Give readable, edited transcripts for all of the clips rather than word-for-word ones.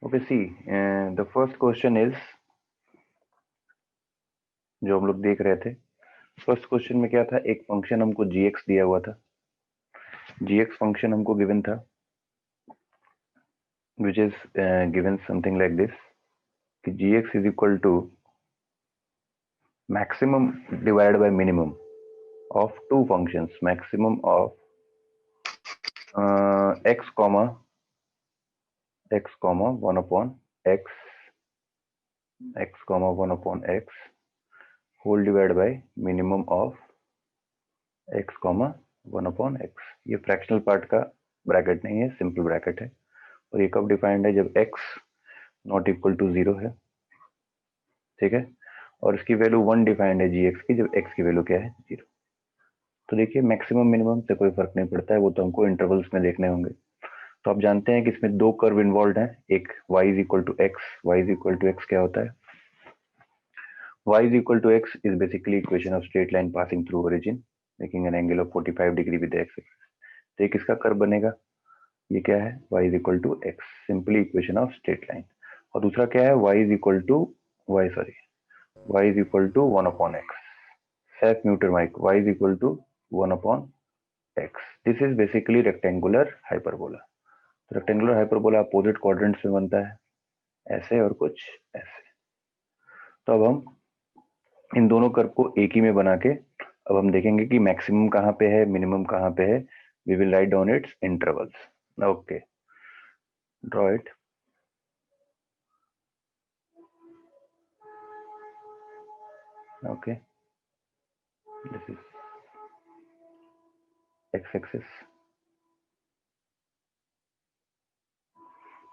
Okay see the first question is जो हम लोग देख रहे थे। फर्स्ट क्वेश्चन में क्या था, एक फंक्शन हमको gx दिया हुआ था। gx फंक्शन हमको गिवन था which is given something like this कि gx is equal to maximum divide by minimum of two functions, maximum of x comma 1 upon x comma 1 upon x whole divide by minimum of x comma 1 upon x। ये fractional part का bracket नहीं है, simple bracket है। और ये कब defined है, जब x नॉट इक्वल टू 0 है, ठीक है। और इसकी वैल्यू 1 डिफाइंड है gx की, जब x की वैल्यू क्या है 0। तो देखिए मैक्सिमम मिनिमम से कोई फर्क नहीं पड़ता है, वो तो हमको इंटरवल्स में देखने होंगे। तो आप जानते हैं कि इसमें दो कर्व इन्वॉल्व हैं, एक y is equal to x. y is equal to x क्या होता है, y is equal to x is basically equation of straight line passing through origin making an angle of 45 degree with x। तो एक इसका curve बनेगा, ये क्या है, y is equal to x, simply equation of straight line. और दूसरा क्या है, y is equal to y is equal to 1 upon x, सेल्फ न्यूटन y is equal to 1 upon x। This is basically rectangular hyperbola. तो rectangular hyperbola opposite quadrants में बनता है, ऐसे और कुछ ऐसे। तो अब हम इन दोनों कर्व को एक ही में बना के अब हम देखेंगे कि मैक्सिमम कहाँ पे है, मिनिमम कहाँ पे है। We will write down its intervals. Okay, draw it. Okay, this is x-axis.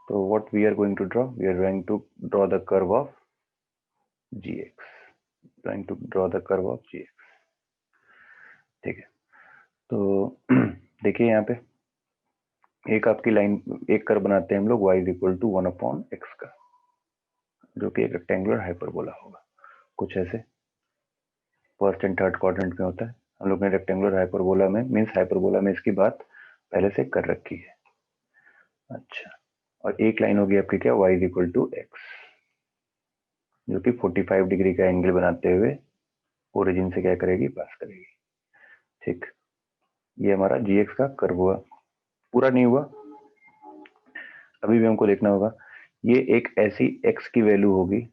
So what we are going to draw? We are going to draw the curve of gx. Going to draw the curve of gx. ठीक है, तो देखिए यहाँ पे एक आपकी line, एक curve बनाते हैं हम लोग y is equal to 1 upon x का, जो कि एक रेक्टेंगुलर हाइपरबोला होगा, कुछ ऐसे। फर्स्ट एंड थर्ड क्वाड्रेंट में होता है। हम लोग ने रेक्टेंगुलर हाइपरबोला में, मीन्स हाइपरबोला में इसकी बात पहले से कर रखी है। अच्छा, और एक लाइन होगी आपकी क्या, y is equal to x, जो कि 45 डिग्री का एंगल बनाते हुए ओरिजिन से क्या करेगी, पास करेगी। ठीक, ये हमारा gx का कर्व हुआ। पूरा नहीं हुआ, अभी भी हमको देखना होगा। ये एक ऐसी x की वैल्यू होगी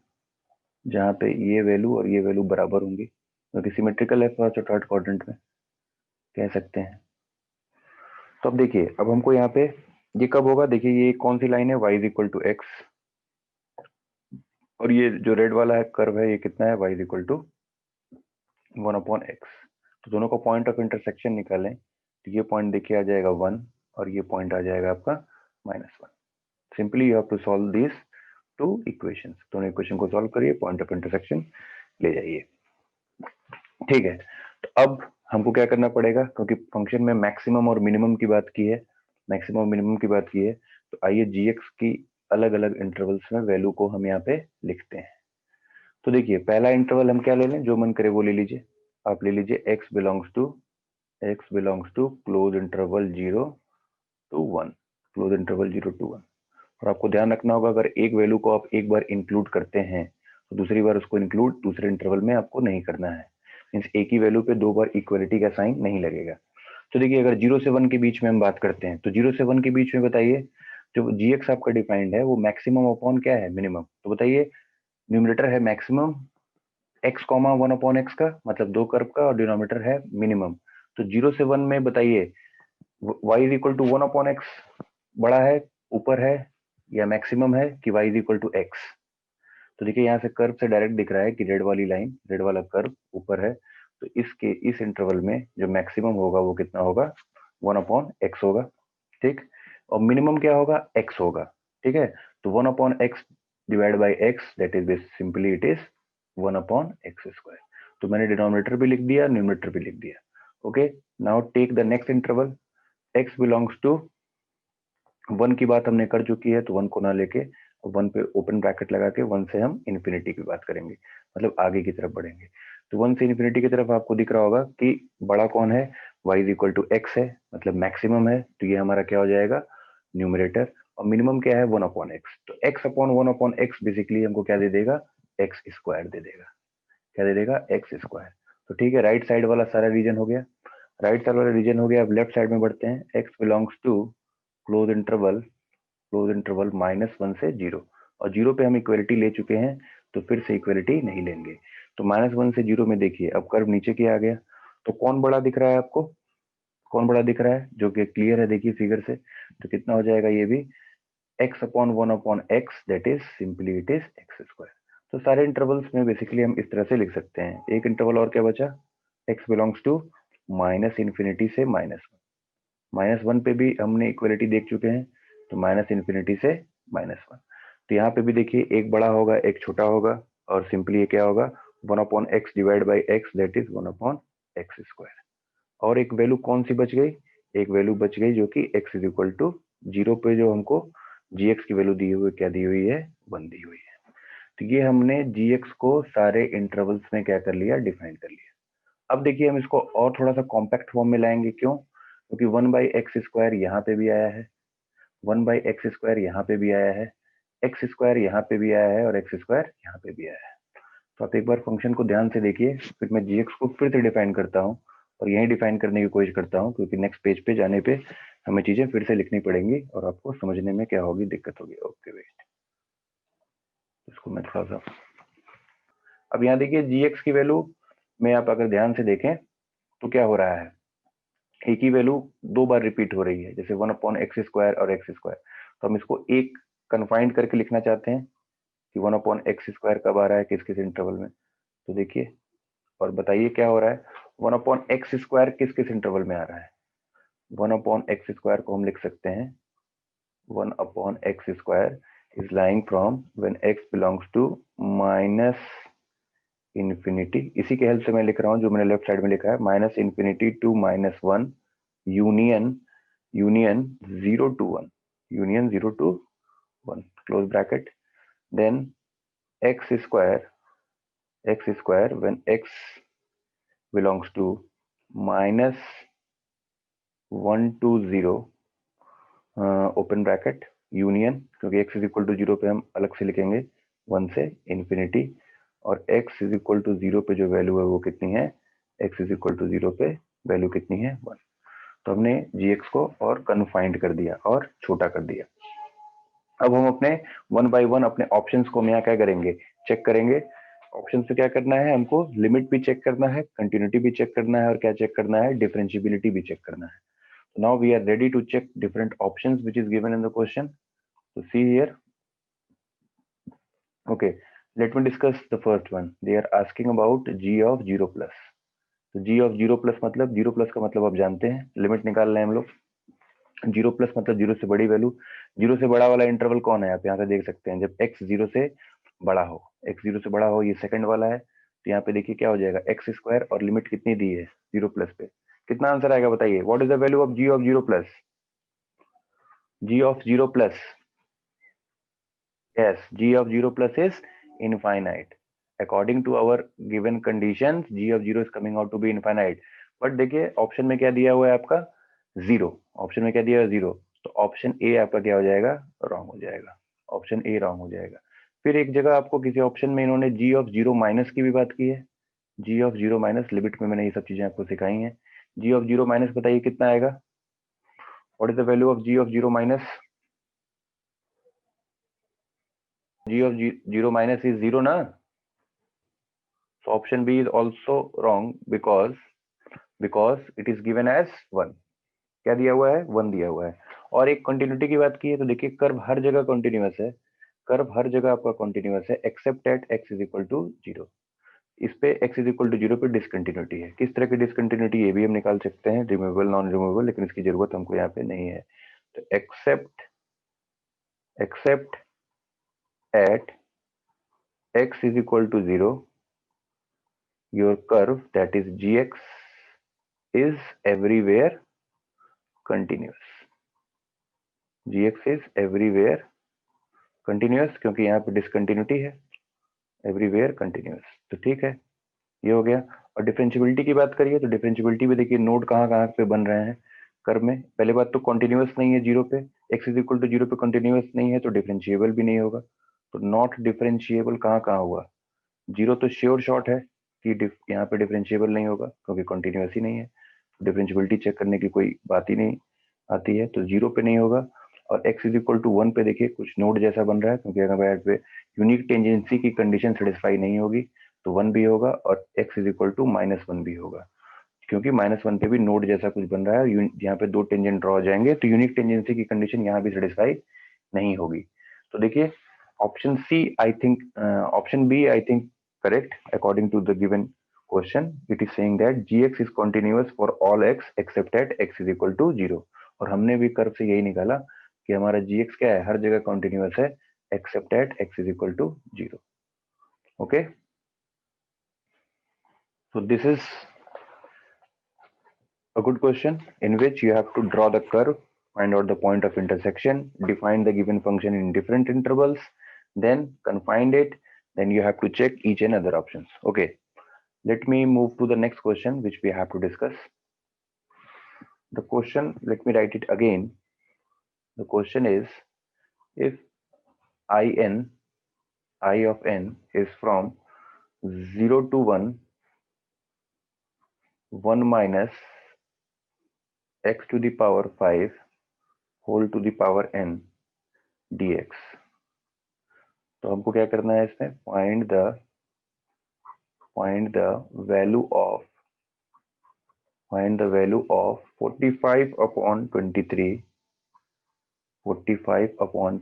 जहां पे ये वैल्यू और ये वैल्यू बराबर होंगी, जो कि सिमेट्रिकल है फर्स्ट और थर्ड क्वाड्रेंट में कह सकते हैं। तो अब देखिए, अब हमको यहाँ पे ये कब होगा, देखिए ये कौन सी लाइन है, y is equal to x, और ये जो रेड वाला है कर्व है, ये कितना है, y is equal to 1 upon x. तो दोनों का पॉइंट ऑफ इंटरसेक्शन निकालें, तो ये पॉइंट देखिए आ जाएगा 1 और ये पॉइंट आ जाएगा आपका -1। Simply you have to solve this two equations. दोनों इक्वेशन को सॉल्व करिए, पॉइंट ऑफ इंटरसेक्शन ले जाइए। ठीक है, तो अब हमको क्या करना पड़ेगा, क्योंकि फंक्शन में मैक्सिमम और मिनिमम की बात की है, मैक्सिमम और मिनिमम की बात की है, तो आइए जीएक्स की अलग अलग इंटरवल्स में वैल्यू को हम यहाँ पे लिखते हैं। तो देखिए पहला इंटरवल हम क्या ले लें, जो मन करे वो ले लीजिए। आप ले लीजिए x belongs to close interval 0 to 1, close interval 0 to 1। और आपको ध्यान रखना होगा, अगर एक वैल्यू को आप एक बार इंक्लूड करते हैं तो दूसरी बार उसको इंक्लूड दूसरे इंटरवल में आपको नहीं करना है। मीन्स एक ही वैल्यू पे दो बार इक्वलिटी का साइन नहीं लगेगा। तो देखिए अगर 0 से 1 के बीच में हम बात करते हैं, तो 0 से 1 के बीच में बताइए जो जीएक्स आपका डिफाइंड है वो मैक्सिमम अपॉन क्या है, मिनिमम। तो बताइए, न्यूमरेटर है maximum x comma 1 upon x का, मतलब दो कर्व का, और डिनोमिनेटर है मिनिमम। तो 0 से 1 में बताइए y is equal to 1 upon x बड़ा है, ऊपर है, या मैक्सिमम है कि y is equal to x. तो देखिए यहाँ से कर्व से डायरेक्ट दिख रहा है कि रेड वाली लाइन, रेड वाला कर्व ऊपर है, तो इसके इस इंटरवल में जो मैक्सिमम होगा वो कितना होगा, 1 अपॉन एक्स होगा। ठीक, और मिनिमम क्या होगा, x होगा। ठीक है, तो 1 upon x divide by x, that is simply it is 1 upon x square. तो मैंने डिनोमिनेटर भी लिख दिया, न्यूमरेटर भी लिख दिया। Okay, now take the next interval, x belongs to 1 की बात हमने कर चुकी है, तो 1 को ना लेके 1 पे ओपन ब्रैकेट लगा के 1 से हम इन्फिनिटी की बात करेंगे, मतलब आगे की तरफ बढ़ेंगे। तो 1 से इन्फिनिटी की तरफ आपको दिख रहा होगा कि बड़ा कौन है, y is equal to x है, मतलब मैक्सिमम है, तो ये हमारा क्या हो जाएगा, न्यूमरेटर। और मिनिमम क्या है 1/x। तो x अपॉन 1/x बेसिकली हमको क्या दे देगा, एक्स स्क्वायर दे देगा। क्या दे देगा, एक्स स्क्वायर। तो ठीक है, राइट साइड वाला सारा रीजन हो गया, राइट साइड वाला रीजन हो गया। अब लेफ्ट साइड में बढ़ते हैं। x belongs to close interval -1 से 0, और 0 पे हम इक्वलिटी ले चुके हैं, तो फिर से इक्वलिटी नहीं लेंगे। तो -1 से 0 में देखिए अब कर्व नीचे की आ गया, तो कौन बड़ा दिख रहा है आपको, कौन बड़ा दिख रहा है, जो कि क्लियर है देखिए फिगर से। तो कितना हो जाएगा ये भी, x upon 1/x, that is simply it is x square. तो सारे इंटरवल्स में बेसिकली हम इस तरह से लिख सकते हैं। एक इंटरवल और क्या बचा, x बिलोंग्स टू -∞ से -1। -1 पे भी हमने इक्वलिटी देख चुके हैं, तो -∞ से -1। तो यहाँ पे भी देखिए एक बड़ा होगा एक छोटा होगा, और सिंपली ये क्या होगा, 1/x divide by x, that is 1/x square. और एक वैल्यू कौन सी बच गई, एक वैल्यू बच गई जो कि x इज इक्वल टू 0 पे जो हमको gx की वैल्यू दी हुई, क्या दी हुई है, 1 दी हुई है। तो ये हमने gx को सारे इंटरवल्स में क्या कर लिया, डिफाइन कर लिया। अब देखिए हम इसको और थोड़ा सा कॉम्पैक्ट फॉर्म में लाएंगे, क्यों, क्योंकि 1/x स्क्वायर यहाँ पे भी आया है, 1/x स्क्वायर यहाँ पे भी आया है, एक्स स्क्वायर यहाँ पे भी आया है, और एक्स स्क्वायर यहाँ पे भी आया है। तो आप एक बार फंक्शन को ध्यान से देखिए, फिर मैं gx को फिर से डिफाइन करता हूँ, और यही डिफाइन करने की कोशिश करता हूँ, क्योंकि नेक्स्ट पेज पे जाने पे हमें चीजें फिर से लिखनी पड़ेंगी, और आपको समझने में क्या होगी, दिक्कत होगी। ओके वेट, इसको मैं थोड़ा सा, अब यहाँ देखिए gx की वैल्यू में आप अगर ध्यान से देखें तो क्या हो रहा है, एक ही वैल्यू दो बार रिपीट हो रही है, जैसे 1/x स्क्वायर और एक्स स्क्वायर। तो हम इसको एक कन्फाइंड करके लिखना चाहते हैं कि 1/x स्क्वायर कब आ रहा है, किस किस इंटरवल में। तो देखिए और बताइए क्या हो रहा है, 1/x स्क्वायर किस किस इंटरवल में आ रहा है। 1/x स्क्वायर को हम लिख सकते हैं, 1/x square is lying from when x belongs to -∞, इसी के हेल्प से मैं लिख रहा हूँ जो मैंने लेफ्ट साइड में लिखा है, -∞ to -1 union 0 to 1, union 0 to 1 close bracket, then x square when x belongs to -1 to 0 open bracket, union, क्योंकि x इज इक्वल टू 0 पे हम अलग से लिखेंगे 1 से इन्फिनिटी, और x इज इक्वल टू 0 पे जो वैल्यू है वो कितनी है, x इज इक्वल टू 0 पे वैल्यू कितनी है, 1। तो हमने gx को और कन्फाइंड कर दिया और छोटा कर दिया। अब हम अपने 1 by 1 अपने ऑप्शंस को हम यहाँ क्या करेंगे, चेक करेंगे। ऑप्शन से क्या करना है, हमको लिमिट भी चेक करना है, कंटिन्यूटी भी चेक करना है, और क्या चेक करना है, डिफरेंशियबिलिटी भी चेक करना है। Now we are ready to check different options which is given in the question. So see here. Okay, let me discuss the first one. They are asking about g of 0 plus. तो g of 0 plus मतलब 0 plus का मतलब आप जानते हैं, limit निकाल रहे हैं हम लोग। 0 प्लस मतलब 0 से बड़ी वैल्यू, 0 से बड़ा वाला इंटरवल कौन है, आप यहाँ से देख सकते हैं, जब x 0 से बड़ा हो, x 0 से बड़ा हो, ये सेकंड वाला है। तो यहाँ पे देखिए क्या हो जाएगा, एक्स स्क्वायर, और लिमिट कितनी दी है 0 प्लस पे, कितना आंसर आएगा बताइए, what is the value of g of 0 plus, g of 0 plus, yes, g of 0 plus is infinite according to our given conditions, g of 0 is coming out to be infinite। But देखिए option में क्या दिया हुआ है आपका, 0, option में क्या दिया है, 0। तो ऑप्शन ए आपका क्या हो जाएगा, रॉन्ग हो जाएगा, ऑप्शन ए रॉन्ग हो जाएगा। फिर एक जगह आपको किसी ऑप्शन में इन्होंने g of 0 माइनस की भी बात की है, g of 0 माइनस, लिमिट में मैंने ये सब चीजें आपको सिखाई हैं। g of 0 माइनस बताइए कितना आएगा, what is the value of g of 0 minus, g of 0 minus is 0 ना, so option B is also wrong because it is given as 1। क्या दिया हुआ है, 1 दिया हुआ है। और एक कंटिन्यूटी की बात की है, तो देखिए कर्व हर जगह कंटिन्यूअस है, कर्व हर जगह आपका कंटिन्यूअस है except at x is equal to 0। इस पे x इज इक्वल टू 0 पे डिसकंटिन्यूटी है, किस तरह की डिसकंटिन्यूटी ये भी हम निकाल सकते हैं, रिमूवेबल नॉन रिमूवेबल, लेकिन इसकी जरूरत हमको यहाँ पे नहीं है। तो accept at x is equal to 0, your curve that is gx is everywhere continuous, gx is everywhere continuous, क्योंकि यहाँ पे डिसकंटिन्यूटी है, एवरीवेयर कंटिन्यूअस। तो ठीक है, ये हो गया। और डिफरेंशियबिलिटी की बात करिए, तो डिफरेंशियबिलिटी में देखिए नोड कहाँ कहाँ पे बन रहे हैं, कर्व में। पहले बात तो कॉन्टिन्यूअस नहीं है जीरो पे, x is equal to zero पे कॉन्टिन्यूअस नहीं है तो डिफरेंशिएबल भी नहीं होगा। तो नॉट डिफरेंशिएबल कहाँ कहाँ हुआ, जीरो तो श्योर शॉर्ट है कि यहाँ पे डिफरेंशिएबल नहीं होगा क्योंकि कॉन्टिन्यूअस ही नहीं है, डिफरेंशिएबिलिटी चेक करने की कोई बात ही नहीं आती है, तो जीरो पे नहीं होगा। और x इज इक्वल टू 1 पे देखिए कुछ नोड जैसा बन रहा है, क्योंकि अगर यहाँ पे यूनिक टेंजेंसी की कंडीशन सेटिस्फाई नहीं होगी तो 1 भी होगा और x इज इक्वल टू -1 भी होगा, क्योंकि -1 पे भी नोड जैसा कुछ बन रहा है, यहाँ पे दो टेंजेंट ड्रॉ हो जाएंगे तो यूनिक टेंजेंसी की कंडीशन यहाँ भी सेटिस्फाई नहीं होगी। तो देखिए option C I think, option B I think correct according to the given question. It is saying that gx is continuous for all x except at x is equal to 0। और हमने भी curve से यही निकाला कि हमारा gx क्या है, हर जगह कॉन्टिन्यूअस है except at x is equal to 0। Okay, so this is a good question in which you have to draw the curve, find out the point of intersection, define the given function in different intervals, then confine it, then you have to check each and other options. Okay, let me move to the next question which we have to discuss. The question, let me write it again. The question is, if in, I of n is from 0 to 1, 1 minus x to the power 5 whole to the power n dx. तो हमको क्या करना है इसमें, find the value of 45 upon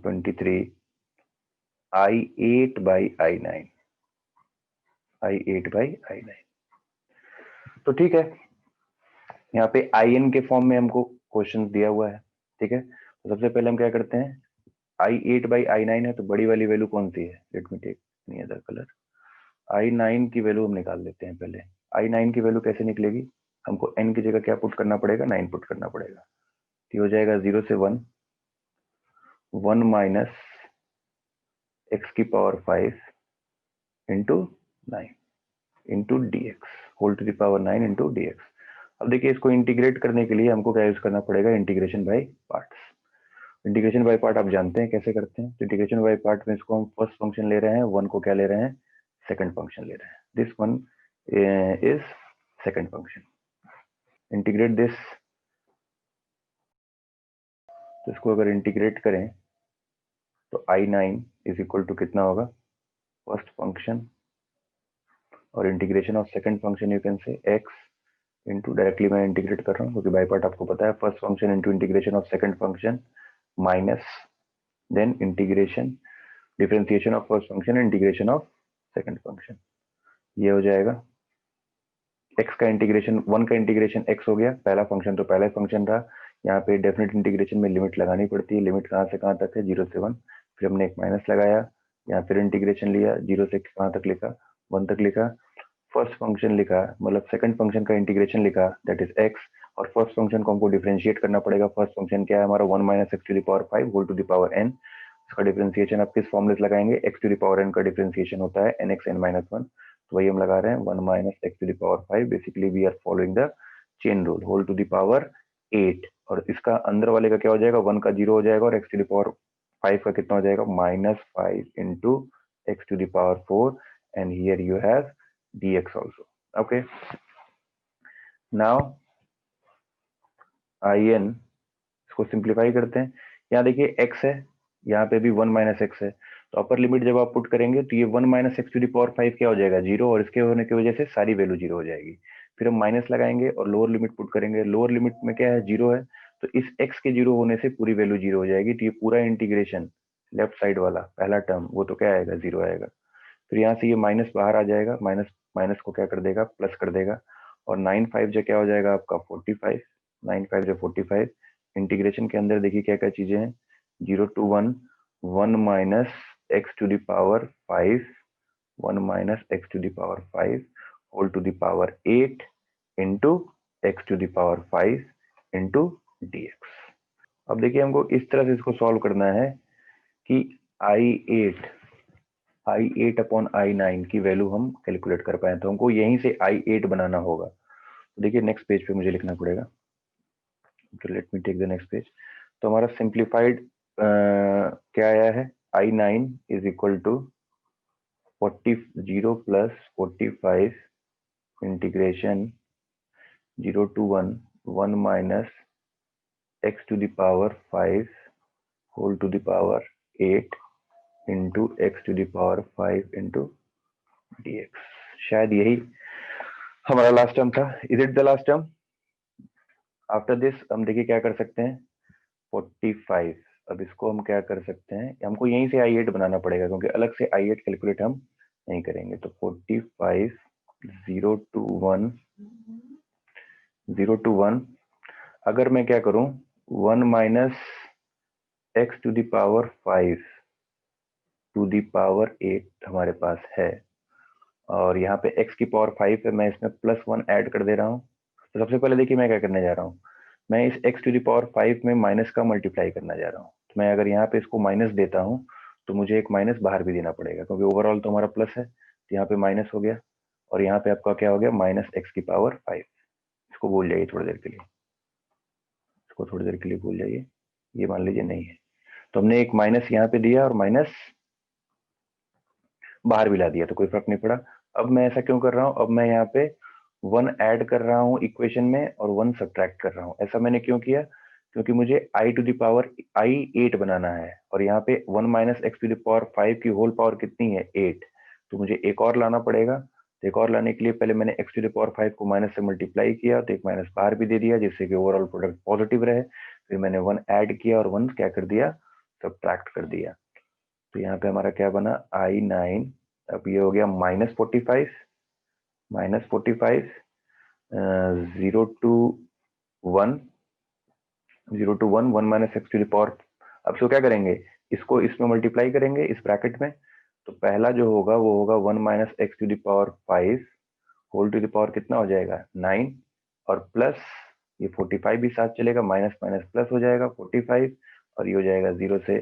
23 I8 by I9 तो ठीक है, यहाँ पे in के फॉर्म में हमको क्वेश्चन दिया हुआ है, ठीक है। तो सबसे पहले हम क्या करते हैं, I8 by I9 है तो बड़ी वाली वैल्यू कौन सी है, let me take any other colour. I9 की वैल्यू हम निकाल लेते हैं पहले। I9 की वैल्यू कैसे निकलेगी, हमको n की जगह क्या पुट करना पड़ेगा, 9 पुट करना पड़ेगा। तो हो जाएगा 0 से 1, 1 माइनस x की power 5 into 9 into d x whole to the power 9 into d x. अब देखिए इसको इंटीग्रेट करने के लिए हमको क्या यूज करना पड़ेगा, integration by parts. Integration by part आप जानते हैं कैसे करते हैं। तो इंटीग्रेशन बाय पार्ट में इसको हम फर्स्ट फंक्शन ले रहे हैं, वन को क्या ले रहे हैं, सेकंड फंक्शन ले रहे हैं। This one is second function. Integrate this, तो इसको अगर इंटीग्रेट करें तो I9 इज इक्वल टू कितना होगा, फर्स्ट फंक्शन और integration of second function you can say x into, directly मैं इंटीग्रेट कर रहा हूँ क्योंकि बाय पार्ट आपको पता है, first function into integration of second function minus then integration differentiation of first function integration of second function. ये हो जाएगा x का इंटीग्रेशन, 1 का इंटीग्रेशन x हो गया, पहला फंक्शन तो पहला फंक्शन रहा। यहाँ पे डेफिनेट इंटीग्रेशन में लिमिट लगानी पड़ती है, लिमिट कहाँ से कहाँ तक है, 0 से 1, फिर हमने एक माइनस लगाया, यहाँ फिर इंटीग्रेशन लिया, 0 से कहाँ तक लिखा, 1 तक लिखा, फर्स्ट फंक्शन लिखा, मतलब सेकंड फंक्शन का इंटीग्रेशन लिखा दैट इज x, और फर्स्ट फंक्शन को हमको डिफरेंशिएट करना पड़ेगा। फर्स्ट फंक्शन क्या है हमारा, 1 minus x to the power 5 whole to the power n। इसका डिफरेंशिएशन आप किस फॉर्मूले से लगाएंगे, x to the power n का डिफरेंशिएशन होता है nx n माइनस 1, तो वही हम लगा रहे हैं 1 minus x to the power 5। Basically we are following the chain rule, whole to the power 8, और इसका अंदर वाले का क्या हो जाएगा, 1 का 0 हो जाएगा, और एक्स टू द पावर 5 का कितना हो जाएगा, minus 5 into x to the power 4, and here you have dx also. Okay, now in, इसको सिंप्लीफाई करते हैं। यहाँ देखिए x है, यहाँ पे भी 1 माइनस एक्स है, तो अपर लिमिट जब आप पुट करेंगे तो ये 1 minus x to the power 5 क्या हो जाएगा, 0, और इसके होने की वजह से सारी वैल्यू 0 हो जाएगी। फिर हम माइनस लगाएंगे और लोअर लिमिट पुट करेंगे, लोअर लिमिट में क्या है, 0 है, तो इस x के 0 होने से पूरी वैल्यू 0 हो जाएगी। तो ये पूरा इंटीग्रेशन लेफ्ट साइड वाला पहला टर्म वो तो क्या आएगा, 0 आएगा। फिर यहाँ से ये माइनस बाहर आ जाएगा, माइनस माइनस को क्या कर देगा, प्लस कर देगा, और 9 5 जो क्या हो जाएगा आपका 45, 9 5 जो 45। इंटीग्रेशन के अंदर देखिए क्या क्या चीजें हैं, 0 to 1, 1 minus x to the power 5, 1 minus x to the power 5 whole to the power 8 into x to the power 5 into dx। अब देखिए हमको इस तरह से इसको सॉल्व करना है कि I8 अपॉन I9 की वैल्यू हम कैलकुलेट कर पाए, तो हमको यहीं से I8 बनाना होगा। तो देखिए नेक्स्ट पेज पे मुझे लिखना पड़ेगा, तो let me take the next page. तो हमारा सिंप्लीफाइड क्या आया है, I9 is equal to 0 plus 45 integration 0 to 1 minus x to the power 5 whole to the power 8 into x to the power 5 into dx। शायद यही हमारा लास्ट टर्म था। Is it the last term? After this हम देखिए क्या कर सकते हैं, 45। अब इसको हम क्या कर सकते हैं, हमको यहीं से I8 बनाना पड़ेगा क्योंकि अलग से I8 कैलकुलेट हम नहीं करेंगे। तो 45 0 to 1 0 to 1, अगर मैं क्या करूं 1 minus x to the power 5 to the power 8 हमारे पास है, और यहाँ पे x की पावर 5 है, मैं इसमें +1 ऐड कर दे रहा हूँ। तो सबसे पहले देखिए मैं क्या करने जा रहा हूँ, मैं इस x टू द पावर 5 में माइनस का मल्टीप्लाई करना जा रहा हूँ। तो मैं अगर यहाँ पे इसको माइनस देता हूँ तो मुझे एक माइनस बाहर भी देना पड़ेगा क्योंकि ओवरऑल तो हमारा प्लस है, तो यहाँ पे माइनस हो गया, और यहाँ पे आपका क्या हो गया, माइनस x की पावर 5। इसको भूल जाइए थोड़ी देर के लिए, इसको थोड़ी देर के लिए भूल जाइए, ये मान लीजिए नहीं है। तो हमने एक माइनस यहाँ पे दिया और माइनस बाहर भी ला दिया, तो कोई फर्क नहीं पड़ा। अब मैं ऐसा क्यों कर रहा हूँ, अब मैं यहाँ पे 1 ऐड कर रहा हूँ इक्वेशन में और 1 सब्ट्रैक्ट कर रहा हूँ। ऐसा मैंने क्यों किया, क्योंकि मुझे I to the power I8 बनाना है, और यहाँ पे 1 minus x to the power 5 की होल पावर कितनी है, 8। तो मुझे एक और लाना पड़ेगा। तो एक और लाने के लिए पहले मैंने x टू द पावर 5 को माइनस से मल्टीप्लाई किया, तो एक माइनस बाहर भी दे दिया जिससे कि ओवरऑल प्रोडक्ट पॉजिटिव रहे। फिर मैंने 1 ऐड किया और 1 क्या कर दिया, सब्ट्रैक्ट कर दिया। तो यहाँ पे हमारा क्या बना, I9, अब ये हो गया -45 0 to 1 0 to 1 1 minus x to the power. अब इसको क्या करेंगे, इसको इसमें मल्टीप्लाई करेंगे इस ब्रैकेट में। तो पहला जो होगा वो होगा 1 minus x to the power 5 whole to the power कितना हो जाएगा, 9, और प्लस ये 45 भी साथ चलेगा, माइनस माइनस प्लस हो जाएगा 45, और ये हो जाएगा 0 से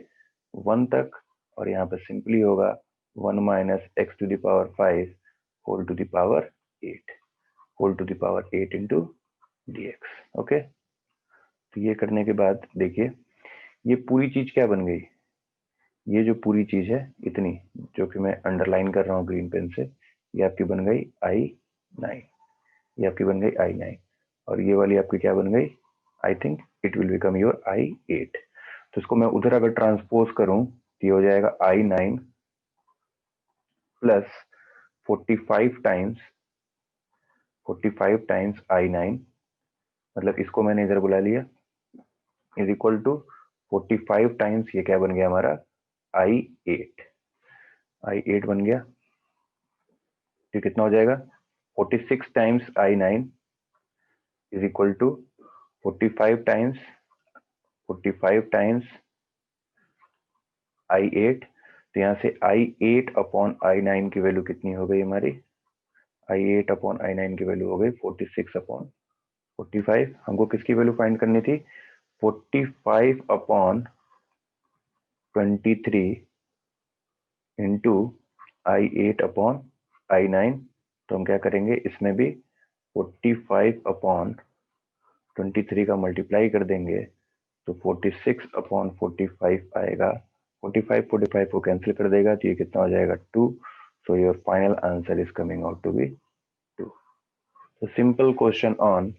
1 तक, और यहाँ पे सिंपली होगा 1 minus x to the power 5 whole to the power 8 whole to the power 8 into dx। Okay, तो ये करने के बाद देखिए ये पूरी चीज क्या बन गई, ये जो पूरी चीज है इतनी जो कि मैं अंडरलाइन कर रहा हूँ ग्रीन पेन से, ये आपकी बन गई I9, ये आपकी बन गई I9, और ये वाली आपकी क्या बन गई, I think it will become your I8। तो इसको मैं उधर अगर ट्रांसपोज करूं तो ये हो जाएगा I9 प्लस 45 टाइम्स I9, मतलब इसको मैंने इधर बुला लिया, इज इक्वल टू 45 टाइम्स ये क्या बन गया हमारा, I8 बन गया। तो कितना हो जाएगा, 46 times I9 is equal to 45 times I8। तो यहाँ से I8 अपॉन I9 की वैल्यू कितनी हो गई हमारी, I8 अपॉन I9 की वैल्यू हो गई 46 अपॉन 45। हमको किसकी वैल्यू फाइंड करनी थी, 45 upon 23 into I8 upon I9। तो हम क्या करेंगे, इसमें भी 45 अपॉन 23 का मल्टीप्लाई कर देंगे, तो 46 अपॉन 45 आएगा, 45 को कैंसिल कर देगा, तो ये कितना हो जाएगा, 2। So your final answer is coming out to be 2। तो simple question on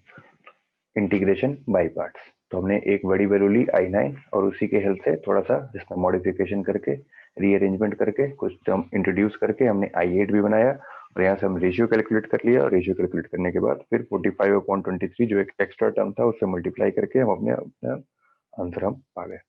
integration by parts. तो हमने एक बड़ी वैल्यू ली I9 और उसी के हेल्प से थोड़ा सा जिसमें मॉडिफिकेशन करके रीअरेंजमेंट करके कुछ टर्म इंट्रोड्यूस करके हमने I8 भी बनाया, और यहाँ से हम रेशियो कैलकुलेट कर लिया, और रेशियो कैलकुलेट करने के बाद फिर 45 अपॉन 23 जो एक एक्स्ट्रा टर्म था उससे मल्टीप्लाई करके हम अपने आंसर हम आ गए।